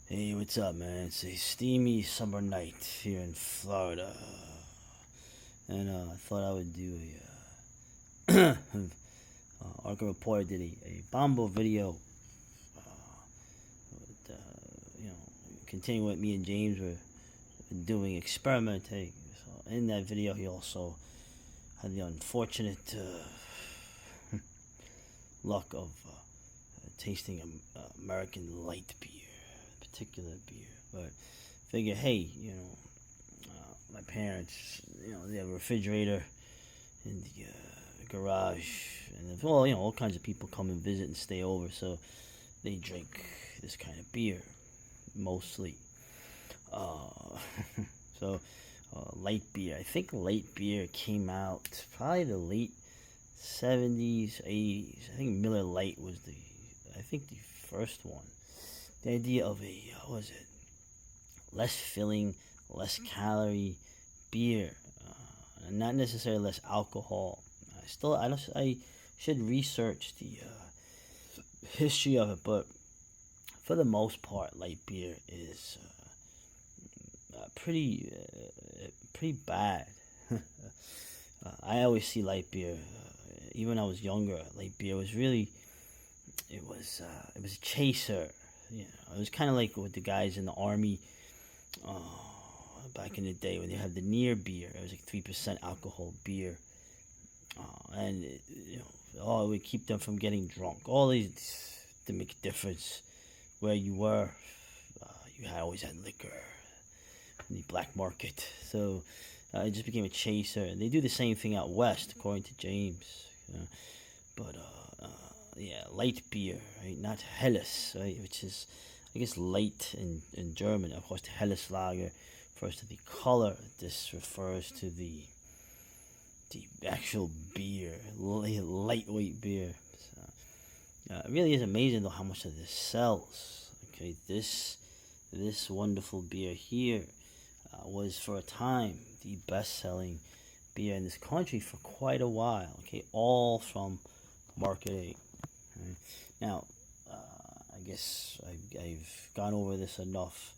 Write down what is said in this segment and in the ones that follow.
Hey, what's up, man? It's a steamy summer night here in Florida, and I thought I would do Arca Reporter did a Bombo video, with, continuing what me and James were doing, experimenting. So in that video, he also had the unfortunate luck of tasting American light beer, particular beer, but figure, hey, my parents, they have a refrigerator in the garage, and well, all kinds of people come and visit and stay over, so they drink this kind of beer mostly. Uh, so light beer. I think light beer came out probably the late 70s, 80s. I think Miller Lite was the first one. The idea of what was it? Less filling, less calorie beer, not necessarily less alcohol. I should research the history of it, but for the most part, light beer is pretty bad. I always see light beer. Even when I was younger, light beer was really it was a chaser. It was kind of like with the guys in the army back in the day when they had the near beer. It was like 3% alcohol beer, and it would keep them from getting drunk. All these to make a difference where you were. You always had liquor in the black market, so it just became a chaser. And they do the same thing out west, according to James. But yeah, light beer, right? Not Helles, right? Which is, I guess, light in German. Of course, the Helles lager refers to the color. This refers to the actual beer, lightweight beer. So, it really is amazing though how much of this sells. Okay, this wonderful beer here was for a time the best-selling beer in this country for quite a while. Okay, all from marketing. Right? Now, I guess I've gone over this enough.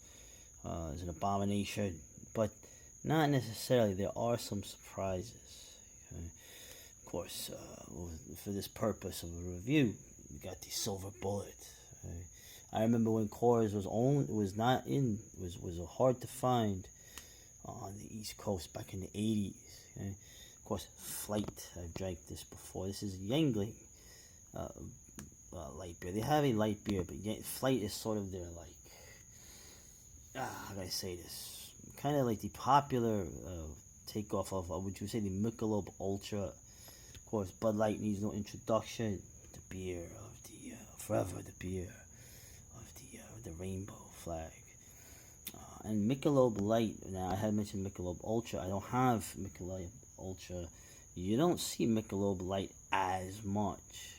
It's an abomination, but not necessarily. There are some surprises. Okay? Of course, for this purpose of a review, we got the silver bullet. Okay? I remember when Coors was hard to find on the East Coast back in the 80s. Okay? Of course, Flight. I've drank this before. This is Yangling light beer. They have a light beer, but Flight is sort of their how can I say this? Kind of like the popular takeoff of would you say the Michelob Ultra. Of course, Bud Light needs no introduction. The beer of the forever, the beer of the rainbow flag. And Michelob Light. Now I had mentioned Michelob Ultra. I don't have Michelob Ultra. You don't see Michelob Light as much,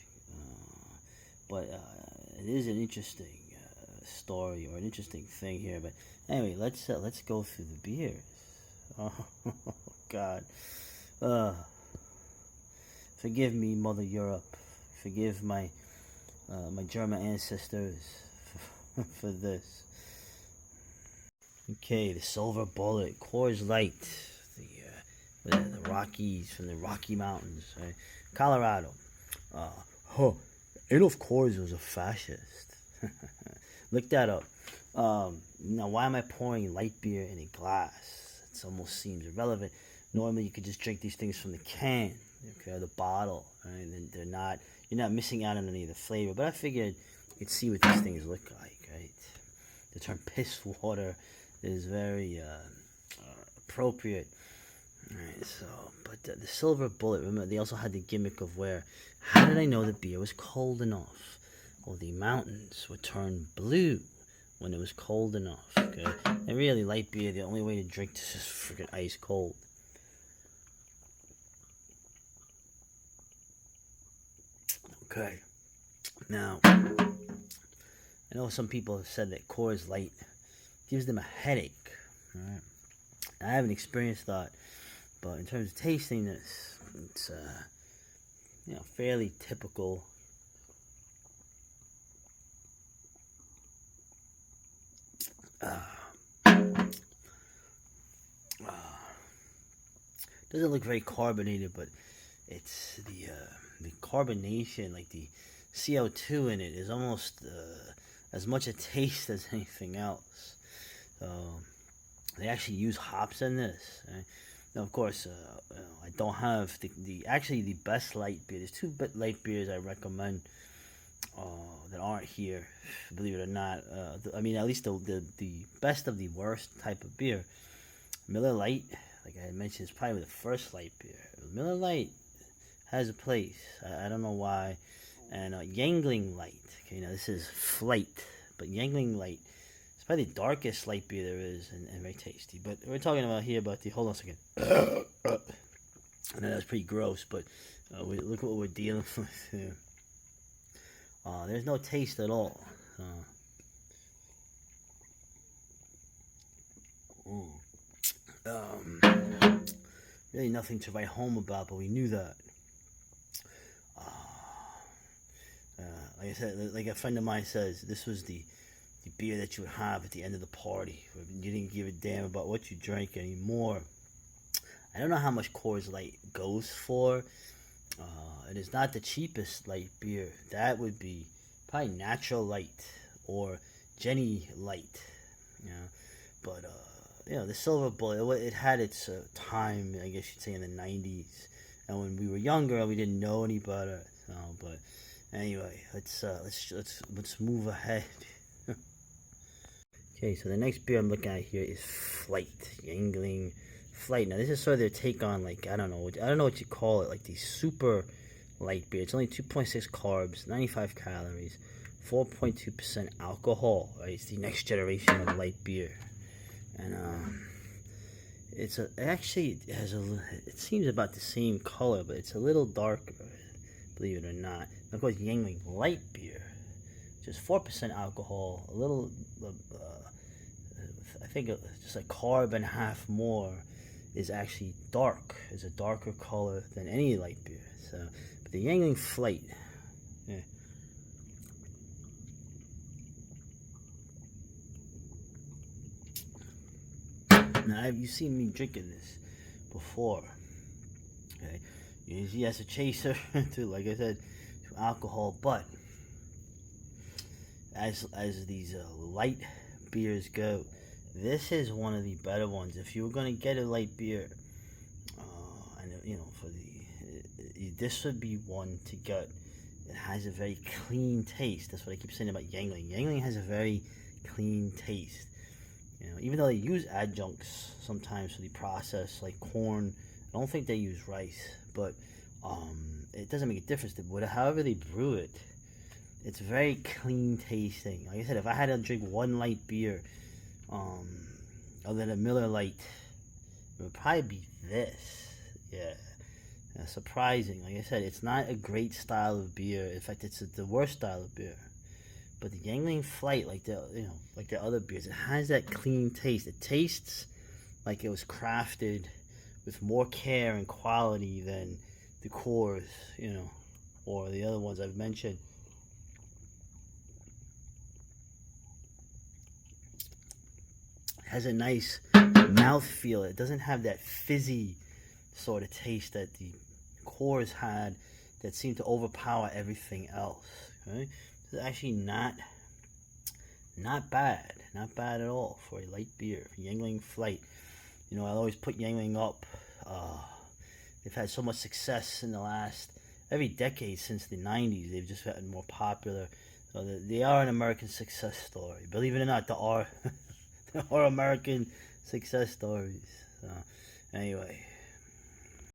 but it is an interesting story or an interesting thing here. But anyway, let's go through the beers. Oh God, forgive me, Mother Europe. Forgive my German ancestors for this. Okay, the silver bullet, Coors Light, the Rockies from the Rocky Mountains, right? Colorado. Adolf Coors was a fascist. Look that up. Now, why am I pouring light beer in a glass? It almost seems irrelevant. Normally, you could just drink these things from the can, okay, or the bottle, right? And you're not missing out on any of the flavor. But I figured you'd see what these things look like, right? The term piss water is very appropriate. Alright, so, but the silver bullet, remember, they also had the gimmick of how did I know the beer was cold enough? Well, the mountains would turn blue when it was cold enough, okay? And really, light beer, the only way to drink this is freaking ice cold. Okay, now, I know some people have said that Coors Light gives them a headache, alright? I haven't experienced that, but in terms of tasting this, it's fairly typical. Doesn't look very carbonated, but it's the carbonation, like the CO2 in it, is almost as much a taste as anything else. So they actually use hops in this. Right? Now, of course, I don't have the actually the best light beer. There's two light beers I recommend that aren't here, believe it or not. I mean, at least the best of the worst type of beer. Miller Lite, like I mentioned, is probably the first light beer. Miller Lite has a place. I don't know why. And Yangling Light. Okay, now this is Flight, but Yangling Light is probably the darkest light beer there is, and very tasty. But we're talking about here about the. Hold on a second. I know that's pretty gross, but look what we're dealing with here. There's no taste at all. Really nothing to write home about, but we knew that. Like I said, like a friend of mine says, this was the beer that you would have at the end of the party. You didn't give a damn about what you drank anymore. I don't know how much Coors Light goes for. It is not the cheapest light beer. That would be probably Natural Light or Jenny Light. You know, but the Silver Bullet, it had its time, I guess you'd say, in the '90s. And when we were younger, we didn't know any better. But anyway, let's move ahead. Okay, so the next beer I'm looking at here is Flight, Yangling Flight. Now this is sort of their take on, like, I don't know what you call it, like the super light beer. It's only 2.6 carbs, 95 calories, 4.2% alcohol. Right, it's the next generation of light beer, and it seems about the same color, but it's a little darker, believe it or not. And of course, Yangling Light beer, just 4% alcohol, a little, I think just a carb and a half more, is actually dark. Is a darker color than any light beer. So, but the Yangling Flight, yeah. Now, you've seen me drinking this before. Okay, usually as a chaser to, like I said, to alcohol, but as these light beers go, this is one of the better ones. If you were gonna get a light beer, and this would be one to get. It has a very clean taste. That's what I keep saying about Yangling. Yangling has a very clean taste. Even though they use adjuncts sometimes for the process, like corn, I don't think they use rice, but it doesn't make a difference. However they brew it, it's very clean tasting. Like I said, if I had to drink one light beer, other than a Miller Lite, it would probably be this. Yeah. Surprising. Like I said, it's not a great style of beer. In fact, it's the worst style of beer. But the Yangling Flight, like the other beers, it has that clean taste. It tastes like it was crafted with more care and quality than the Coors, or the other ones I've mentioned. It has a nice mouthfeel. It doesn't have that fizzy sort of taste that the Coors had that seemed to overpower everything else. Right? It's actually not bad. Not bad at all for a light beer. Yangling Flight. I always put Yangling up. They've had so much success in the last every decade since the '90s. They've just gotten more popular. So they are an American success story. Believe it or not, there are American success stories. So, anyway,